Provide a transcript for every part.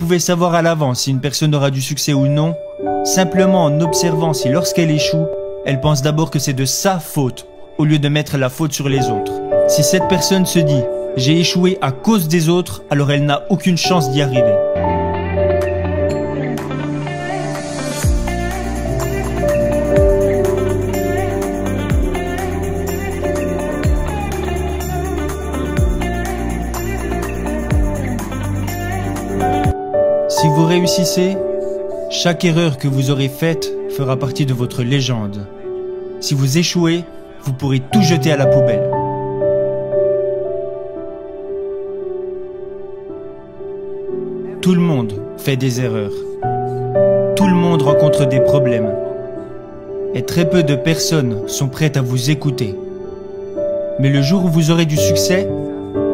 Vous pouvez savoir à l'avance si une personne aura du succès ou non, simplement en observant si lorsqu'elle échoue, elle pense d'abord que c'est de sa faute, au lieu de mettre la faute sur les autres. Si cette personne se dit « j'ai échoué à cause des autres », alors elle n'a aucune chance d'y arriver. Si vous réussissez, chaque erreur que vous aurez faite fera partie de votre légende. Si vous échouez, vous pourrez tout jeter à la poubelle. Tout le monde fait des erreurs. Tout le monde rencontre des problèmes. Et très peu de personnes sont prêtes à vous écouter. Mais le jour où vous aurez du succès,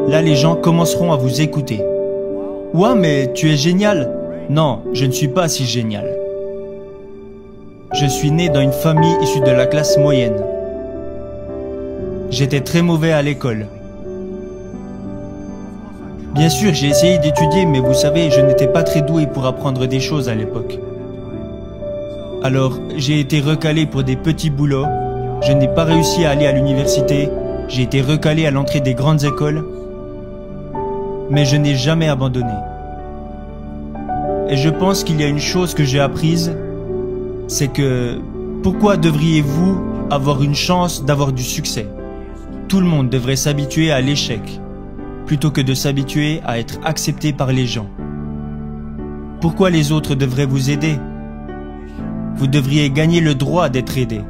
là les gens commenceront à vous écouter. « Ouais, mais tu es génial !» Non, je ne suis pas si génial. Je suis né dans une famille issue de la classe moyenne. J'étais très mauvais à l'école. Bien sûr, j'ai essayé d'étudier, mais vous savez, je n'étais pas très doué pour apprendre des choses à l'époque. Alors, j'ai été recalé pour des petits boulots. Je n'ai pas réussi à aller à l'université. J'ai été recalé à l'entrée des grandes écoles. Mais je n'ai jamais abandonné. Et je pense qu'il y a une chose que j'ai apprise, c'est que pourquoi devriez-vous avoir une chance d'avoir du succès? Tout le monde devrait s'habituer à l'échec, plutôt que de s'habituer à être accepté par les gens. Pourquoi les autres devraient vous aider? Vous devriez gagner le droit d'être aidé.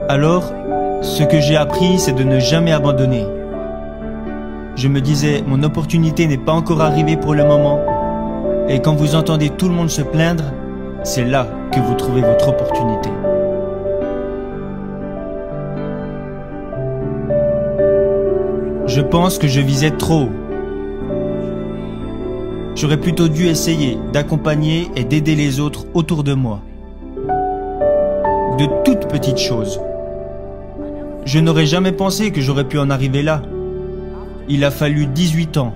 Alors, ce que j'ai appris, c'est de ne jamais abandonner. Je me disais, mon opportunité n'est pas encore arrivée pour le moment. Et quand vous entendez tout le monde se plaindre, c'est là que vous trouvez votre opportunité. Je pense que je visais trop haut. J'aurais plutôt dû essayer d'accompagner et d'aider les autres autour de moi. De toutes petites choses. Je n'aurais jamais pensé que j'aurais pu en arriver là. Il a fallu 18 ans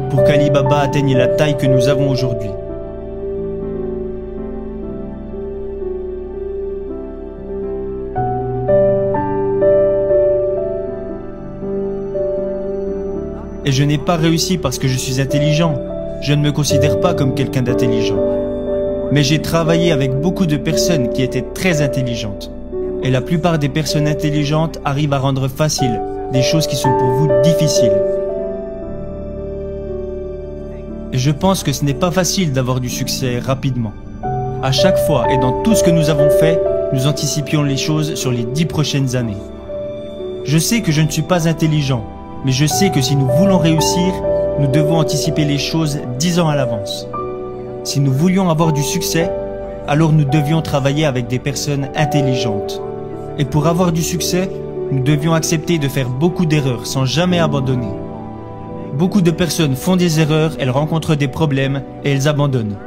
pour qu'Ali Baba atteigne la taille que nous avons aujourd'hui. Et je n'ai pas réussi parce que je suis intelligent. Je ne me considère pas comme quelqu'un d'intelligent. Mais j'ai travaillé avec beaucoup de personnes qui étaient très intelligentes. Et la plupart des personnes intelligentes arrivent à rendre facile des choses qui sont pour vous difficiles. Et je pense que ce n'est pas facile d'avoir du succès rapidement. À chaque fois et dans tout ce que nous avons fait, nous anticipions les choses sur les 10 prochaines années. Je sais que je ne suis pas intelligent, mais je sais que si nous voulons réussir, nous devons anticiper les choses 10 ans à l'avance. Si nous voulions avoir du succès, alors nous devions travailler avec des personnes intelligentes. Et pour avoir du succès, nous devions accepter de faire beaucoup d'erreurs sans jamais abandonner. Beaucoup de personnes font des erreurs, elles rencontrent des problèmes et elles abandonnent.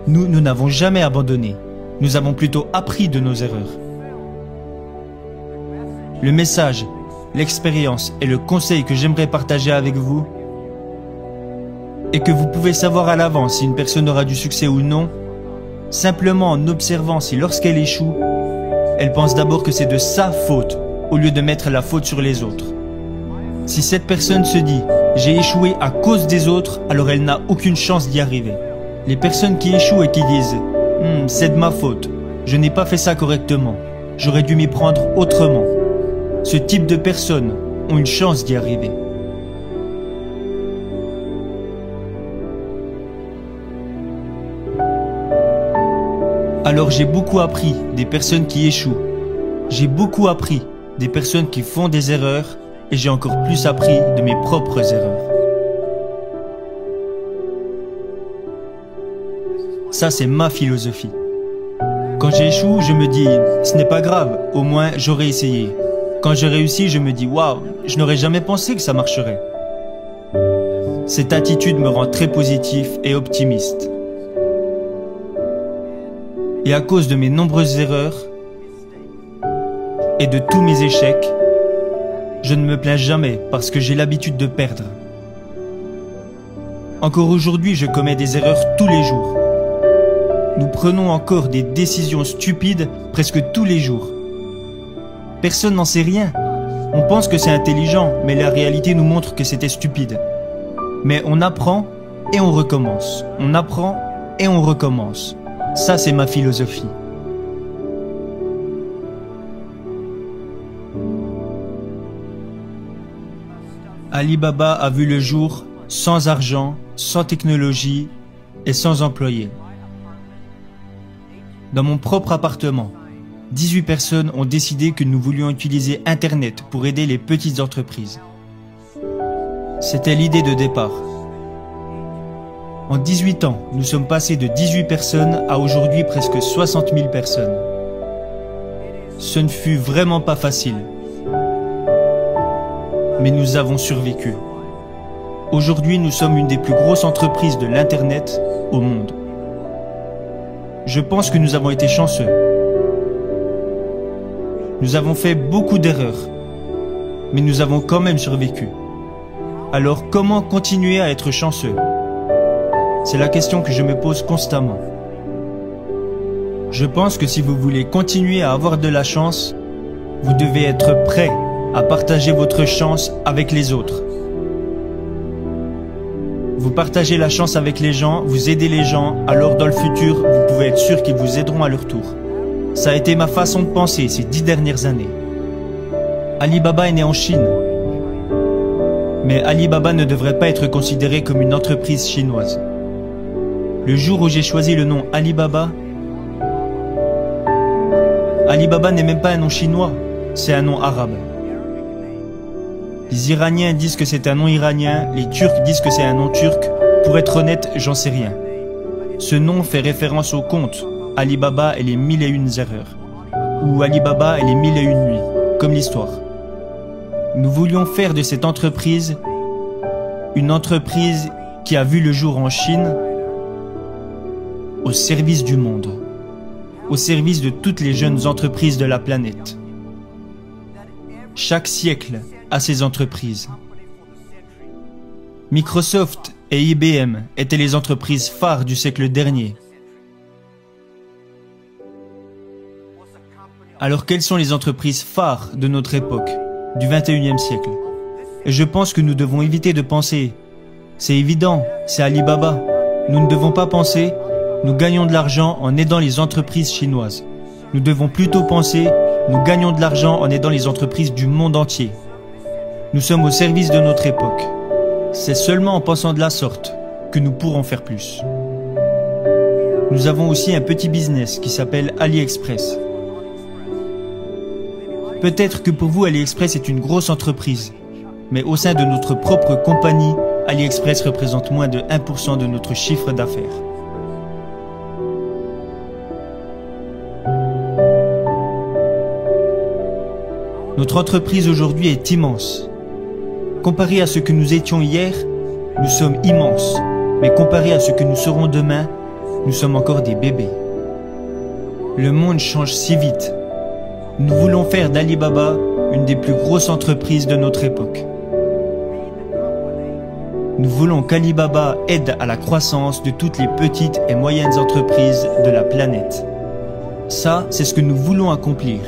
Nous n'avons jamais abandonné. Nous avons plutôt appris de nos erreurs. Le message, l'expérience et le conseil que j'aimerais partager avec vous est que vous pouvez savoir à l'avance si une personne aura du succès ou non, simplement en observant si lorsqu'elle échoue, elle pense d'abord que c'est de sa faute, au lieu de mettre la faute sur les autres. Si cette personne se dit « j'ai échoué à cause des autres », alors elle n'a aucune chance d'y arriver. Les personnes qui échouent et qui disent « c'est de ma faute, je n'ai pas fait ça correctement, j'aurais dû m'y prendre autrement », ce type de personnes ont une chance d'y arriver. Alors j'ai beaucoup appris des personnes qui échouent. J'ai beaucoup appris des personnes qui font des erreurs et j'ai encore plus appris de mes propres erreurs. Ça, c'est ma philosophie. Quand j'échoue, je me dis « ce n'est pas grave, au moins j'aurais essayé ». Quand je réussis, je me dis « waouh, je n'aurais jamais pensé que ça marcherait ». Cette attitude me rend très positif et optimiste. Et à cause de mes nombreuses erreurs et de tous mes échecs, je ne me plains jamais parce que j'ai l'habitude de perdre. Encore aujourd'hui, je commets des erreurs tous les jours. Nous prenons encore des décisions stupides presque tous les jours. Personne n'en sait rien. On pense que c'est intelligent, mais la réalité nous montre que c'était stupide. Mais on apprend et on recommence. On apprend et on recommence. Ça, c'est ma philosophie. Alibaba a vu le jour sans argent, sans technologie et sans employés. Dans mon propre appartement, 18 personnes ont décidé que nous voulions utiliser Internet pour aider les petites entreprises. C'était l'idée de départ. En 18 ans, nous sommes passés de 18 personnes à aujourd'hui presque 60 000 personnes. Ce ne fut vraiment pas facile. Mais nous avons survécu. Aujourd'hui, nous sommes une des plus grosses entreprises de l'Internet au monde. Je pense que nous avons été chanceux. Nous avons fait beaucoup d'erreurs, mais nous avons quand même survécu. Alors comment continuer à être chanceux? C'est la question que je me pose constamment. Je pense que si vous voulez continuer à avoir de la chance, vous devez être prêt à partager votre chance avec les autres. Vous partagez la chance avec les gens, vous aidez les gens, alors dans le futur, vous pouvez être sûr qu'ils vous aideront à leur tour. Ça a été ma façon de penser ces 10 dernières années. Alibaba est né en Chine. Mais Alibaba ne devrait pas être considéré comme une entreprise chinoise. Le jour où j'ai choisi le nom Alibaba, Alibaba n'est même pas un nom chinois, c'est un nom arabe. Les Iraniens disent que c'est un nom iranien, les Turcs disent que c'est un nom turc. Pour être honnête, j'en sais rien. Ce nom fait référence au conte Alibaba et les 1001 erreurs, ou Alibaba et les 1001 nuits, comme l'histoire. Nous voulions faire de cette entreprise une entreprise qui a vu le jour en Chine au service du monde, au service de toutes les jeunes entreprises de la planète. Chaque siècle a ses entreprises. Microsoft et IBM étaient les entreprises phares du siècle dernier. Alors quelles sont les entreprises phares de notre époque, du 21e siècle? Et je pense que nous devons éviter de penser « c'est évident, c'est Alibaba ». Nous ne devons pas penser « nous gagnons de l'argent en aidant les entreprises chinoises ». Nous devons plutôt penser « nous gagnons de l'argent en aidant les entreprises du monde entier ». Nous sommes au service de notre époque. C'est seulement en pensant de la sorte que nous pourrons faire plus. Nous avons aussi un petit business qui s'appelle AliExpress. Peut-être que pour vous, AliExpress est une grosse entreprise, mais au sein de notre propre compagnie, AliExpress représente moins de 1% de notre chiffre d'affaires. Notre entreprise aujourd'hui est immense. Comparé à ce que nous étions hier, nous sommes immenses, mais comparé à ce que nous serons demain, nous sommes encore des bébés. Le monde change si vite. Nous voulons faire d'Alibaba une des plus grosses entreprises de notre époque. Nous voulons qu'Alibaba aide à la croissance de toutes les petites et moyennes entreprises de la planète. Ça, c'est ce que nous voulons accomplir.